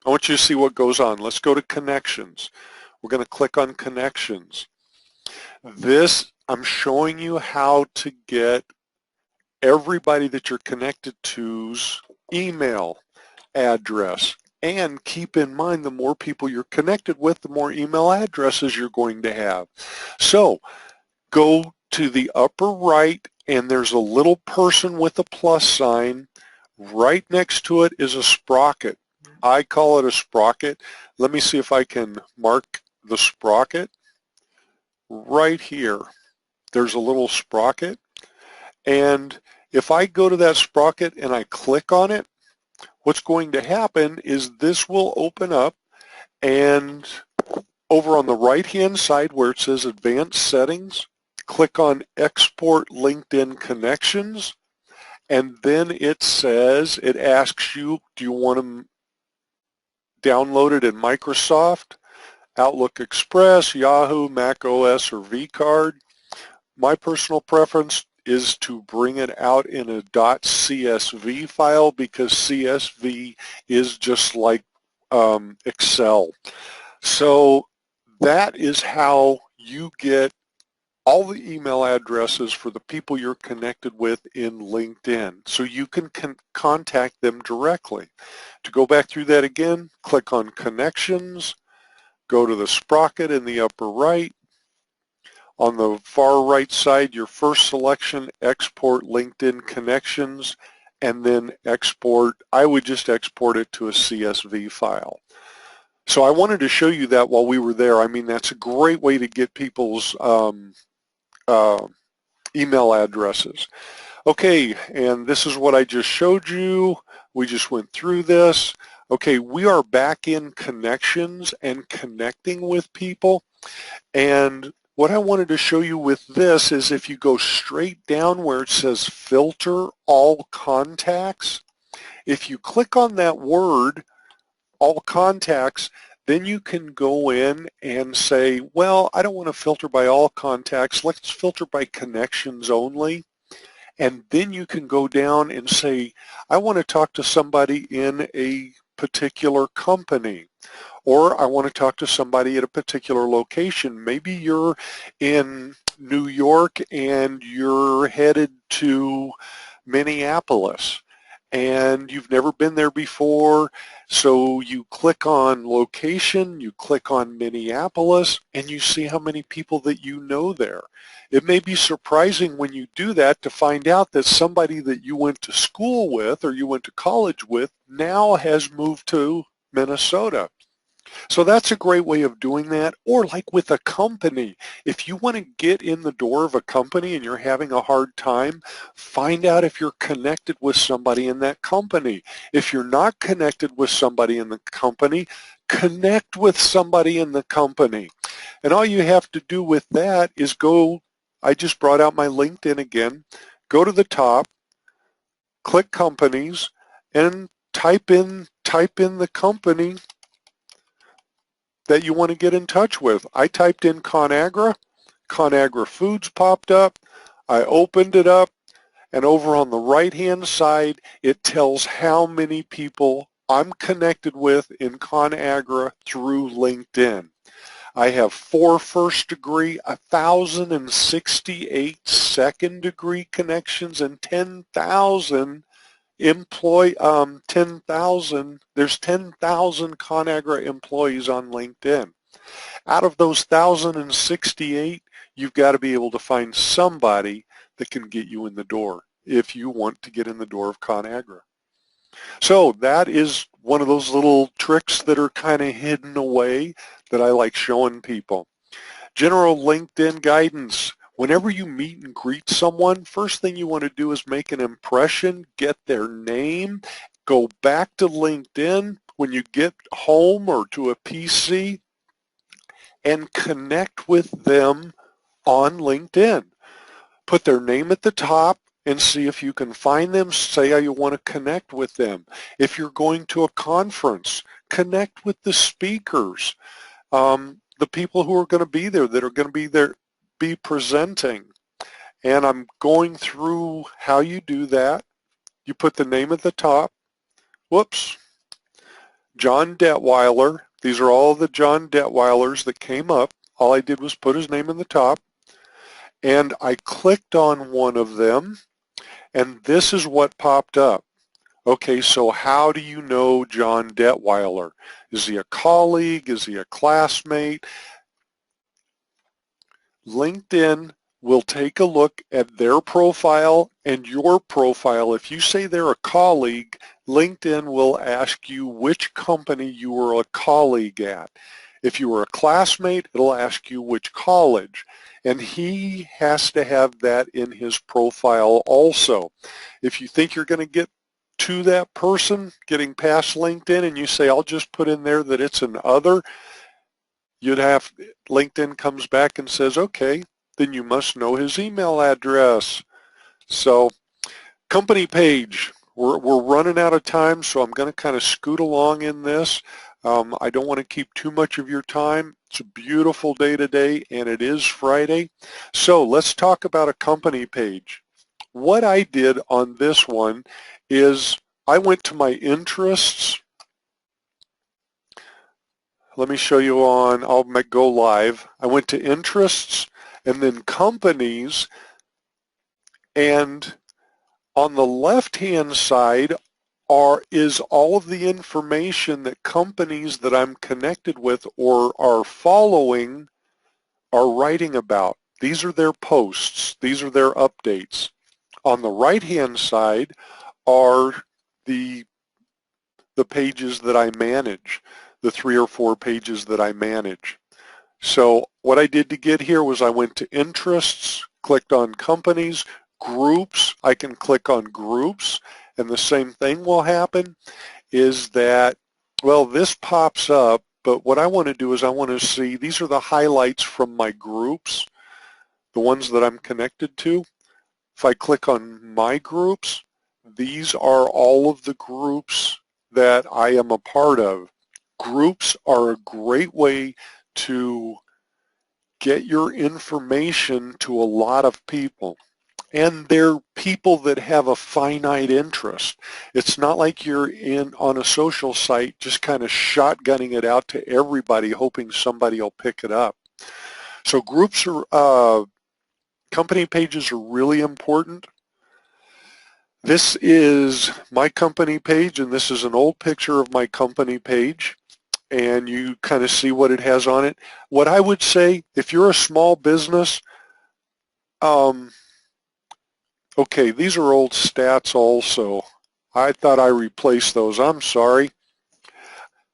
I want you to see what goes on. Let's go to connections. We're going to click on Connections. This, I'm showing you how to get everybody that you're connected to's email address. And keep in mind, the more people you're connected with, the more email addresses you're going to have. So go to the upper right, and there's a little person with a plus sign. Right next to it is a sprocket. I call it a sprocket. Let me see if I can mark the sprocket. Right here, there's a little sprocket. And if I go to that sprocket and I click on it, what's going to happen is this will open up, and over on the right-hand side where it says Advanced Settings, click on Export LinkedIn Connections, and then it says, it asks you, do you want them downloaded in Microsoft, Outlook Express, Yahoo, Mac OS, or vCard? My personal preference is to bring it out in a .csv file, because CSV is just like Excel. So that is how you get all the email addresses for the people you're connected with in LinkedIn, so you can contact them directly. To go back through that again, click on Connections, go to the sprocket in the upper right. On the far right side, your first selection, Export LinkedIn Connections, and then export. I would just export it to a CSV file. So I wanted to show you that while we were there. I mean, that's a great way to get people's email addresses. Okay, and this is what I just showed you. We just went through this. Okay, we are back in Connections and connecting with people. And what I wanted to show you with this is, if you go straight down where it says Filter All Contacts, if you click on that word, All Contacts, then you can go in and say, well, I don't want to filter by all contacts. Let's filter by connections only. And then you can go down and say, I want to talk to somebody in a particular company, or I want to talk to somebody at a particular location. Maybe you're in New York and you're headed to Minneapolis, and you've never been there before, so you click on location, you click on Minneapolis, and you see how many people that you know there. It may be surprising when you do that to find out that somebody that you went to school with or you went to college with now has moved to Minnesota. So that's a great way of doing that. Or like with a company, if you want to get in the door of a company and you're having a hard time, find out if you're connected with somebody in that company. If you're not connected with somebody in the company, connect with somebody in the company. And all you have to do with that is go, I just brought out my LinkedIn again, go to the top, click Companies, and type in the company that you want to get in touch with. I typed in ConAgra. ConAgra Foods popped up. I opened it up, and over on the right-hand side, it tells how many people I'm connected with in ConAgra through LinkedIn. I have 4 first degree, 1,068 second degree connections, and 10,000 there's 10,000 ConAgra employees on LinkedIn. Out of those 1,068, you've got to be able to find somebody that can get you in the door if you want to get in the door of ConAgra. So that is one of those little tricks that are kind of hidden away that I like showing people. General LinkedIn guidance. Whenever you meet and greet someone, first thing you want to do is make an impression, get their name, go back to LinkedIn when you get home or to a PC, and connect with them on LinkedIn. Put their name at the top and see if you can find them. Say how you want to connect with them. If you're going to a conference, connect with the speakers, the people who are going to be there, that are going to be presenting. And I'm going through how you do that. You put the name at the top. Whoops. John Detweiler, These are all the John Detweilers that came up. All I did was put his name in the top, and I clicked on one of them, and this is what popped up. Okay, so how do you know John Detweiler? Is he a colleague? Is he a classmate? LinkedIn will take a look at their profile and your profile. If you say they're a colleague, LinkedIn will ask you which company you were a colleague at. If you were a classmate, it'll ask you which college. And he has to have that in his profile also. If you think you're going to get to that person getting past LinkedIn and you say, I'll just put in there that it's an other, LinkedIn comes back and says, okay, then you must know his email address. So company page, we're running out of time, so I'm going to kind of scoot along in this. I don't want to keep too much of your time. It's a beautiful day today, and it is Friday. So let's talk about a company page. What I did on this one is I went to my interests. Let me show you on, I'll go live. I went to interests and then companies, and on the left-hand side is all of the information that companies that I'm connected with or are following are writing about. These are their posts. These are their updates. On the right-hand side are the pages that I manage, the 3 or 4 pages that I manage. So what I did to get here was I went to interests, clicked on companies, groups. I can click on groups, and the same thing will happen is that, well, this pops up, but what I want to do is I want to see, these are the highlights from my groups, the ones that I'm connected to. If I click on my groups, these are all of the groups that I am a part of. Groups are a great way to get your information to a lot of people. And they're people that have a finite interest. It's not like you're on a social site just kind of shotgunning it out to everybody hoping somebody will pick it up. So groups are, company pages are really important. This is my company page, and this is an old picture of my company page, and you kind of see what it has on it. What I would say, if you're a small business, okay, these are old stats also. I thought I replaced those. I'm sorry.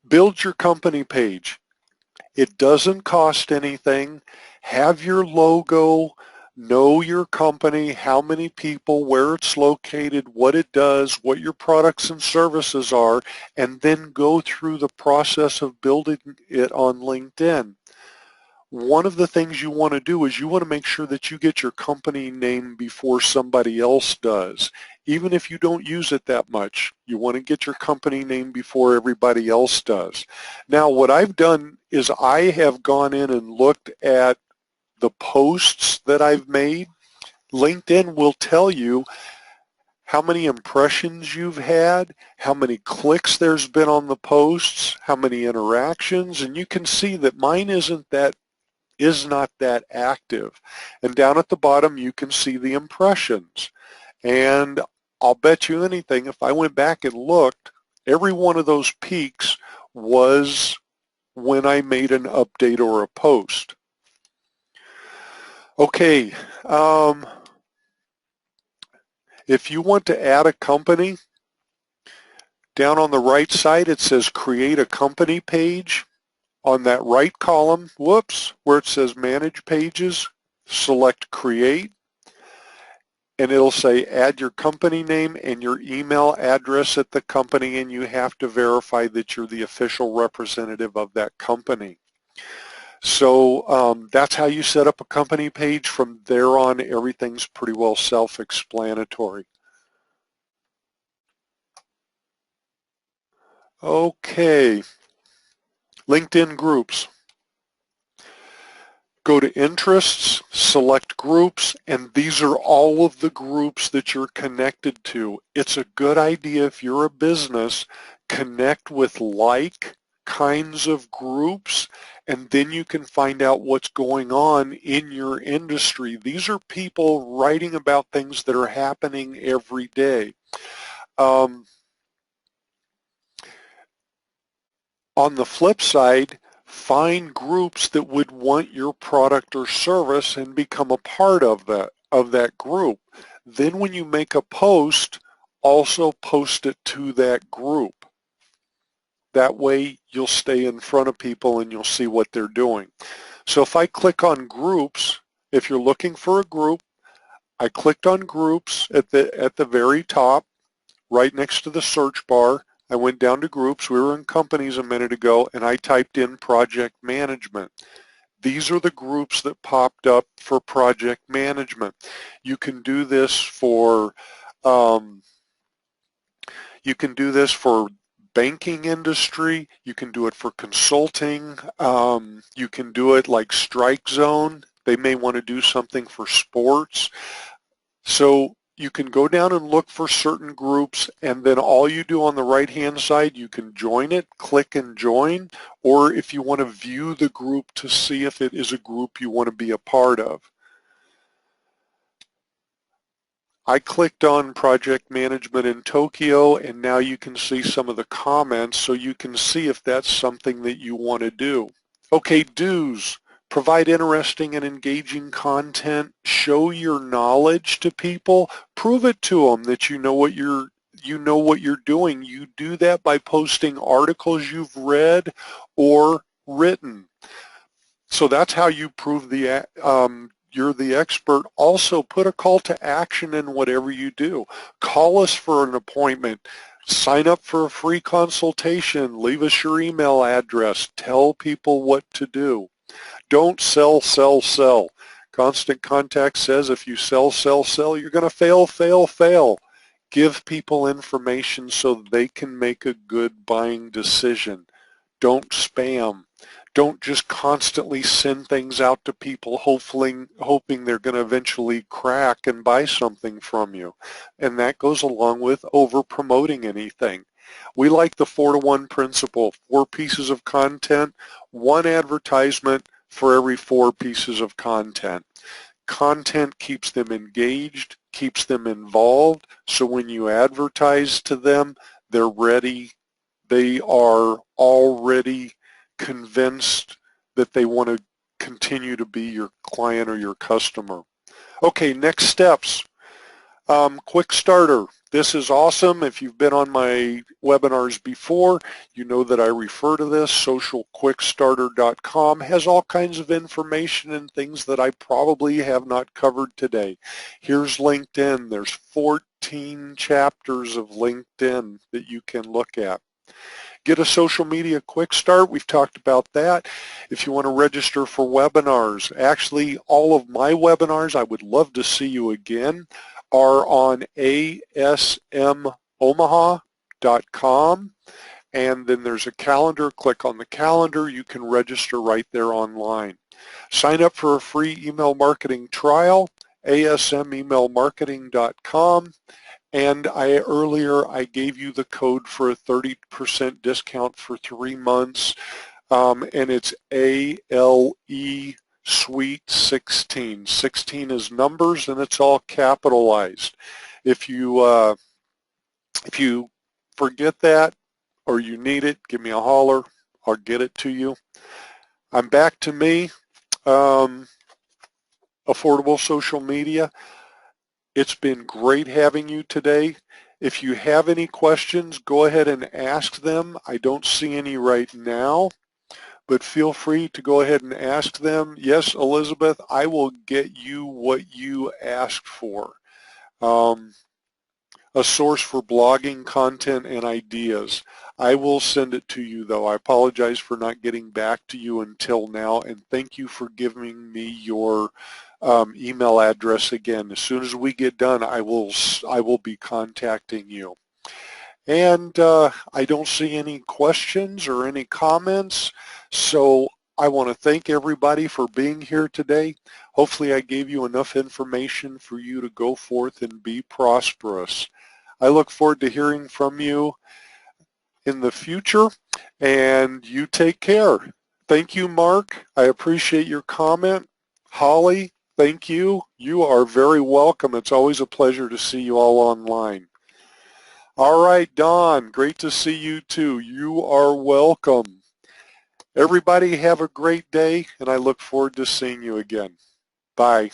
Build your company page. It doesn't cost anything. Have your logo, know your company, how many people, where it's located, what it does, what your products and services are, and then go through the process of building it on LinkedIn. One of the things you want to do is you want to make sure that you get your company name before somebody else does. Even if you don't use it that much, you want to get your company name before everybody else does. Now, what I've done is I have gone in and looked at the posts that I've made. LinkedIn will tell you how many impressions you've had, how many clicks there's been on the posts, how many interactions, and you can see that mine is not that active. And down at the bottom you can see the impressions. And I'll bet you anything, if I went back and looked, every one of those peaks was when I made an update or a post. Okay, if you want to add a company, down on the right side it says create a company page. On that right column, where it says manage pages, select create, and it'll say add your company name and your email address at the company, and you have to verify that you're the official representative of that company. So that's how you set up a company page. From there on, everything's pretty well self-explanatory. Okay, LinkedIn groups. Go to interests, select groups, and these are all of the groups that you're connected to. It's a good idea if you're a business, connect with like kinds of groups, and then you can find out what's going on in your industry. These are people writing about things that are happening every day. On the flip side, find groups that would want your product or service and become a part of that group. Then when you make a post, also post it to that group. That way you'll stay in front of people and you'll see what they're doing. So if I click on groups, if you're looking for a group, I clicked on groups at the very top, right next to the search bar. I went down to groups. We were in companies a minute ago, and I typed in project management. These are the groups that popped up for project management. You can do this for banking industry. You can do it for consulting. You can do it like Strike Zone. They may want to do something for sports. So you can go down and look for certain groups, and then all you do on the right-hand side, you can join it, click and join, or if you want to view the group to see if it is a group you want to be a part of. I clicked on project management in Tokyo, and now you can see some of the comments, so you can see if that's something that you want to do. Okay, do's. Provide interesting and engaging content. Show your knowledge to people. Prove it to them that you know what you're doing. You do that by posting articles you've read or written. So that's how you prove you're the expert. Also, put a call to action in whatever you do. Call us for an appointment. Sign up for a free consultation. Leave us your email address. Tell people what to do. Don't sell, sell, sell. Constant Contact says if you sell, sell, sell, you're going to fail, fail, fail. Give people information so they can make a good buying decision. Don't spam. Don't just constantly send things out to people hoping they're going to eventually crack and buy something from you. And that goes along with over-promoting anything. We like the 4-to-1 principle, 4 pieces of content, 1 advertisement for every 4 pieces of content. Content keeps them engaged, keeps them involved, so when you advertise to them, they're ready. They are already convinced that they want to continue to be your client or your customer. Okay, next steps. Quick starter. This is awesome. If you've been on my webinars before, you know that I refer to this. Socialquickstarter.com has all kinds of information and things that I probably have not covered today. Here's LinkedIn. There's 14 chapters of LinkedIn that you can look at. Get a social media quick start. We've talked about that. If you want to register for webinars, actually all of my webinars, I would love to see you again, are on asmomaha.com, and then there's a calendar. Click on the calendar. You can register right there online. Sign up for a free email marketing trial, asmemailmarketing.com. And earlier I gave you the code for a 30% discount for 3 months, and it's ALE Suite 16. 16 is numbers, and it's all capitalized. If you forget that or you need it, give me a holler. I'll get it to you. I'm back to me. Affordable Social Media. It's been great having you today. If you have any questions, go ahead and ask them. I don't see any right now, but feel free to go ahead and ask them. Yes, Elizabeth, I will get you what you asked for. A source for blogging content and ideas. I will send it to you, though. I apologize for not getting back to you until now, and thank you for giving me your email address again. As soon as we get done, I will be contacting you. And I don't see any questions or any comments, so I want to thank everybody for being here today. Hopefully I gave you enough information for you to go forth and be prosperous. I look forward to hearing from you in the future, And you take care. Thank you, Mark. I appreciate your comment. Holly, thank you. You are very welcome. It's always a pleasure to see you all online. All right, Don, great to see you too. You are welcome. Everybody have a great day, and I look forward to seeing you again. Bye.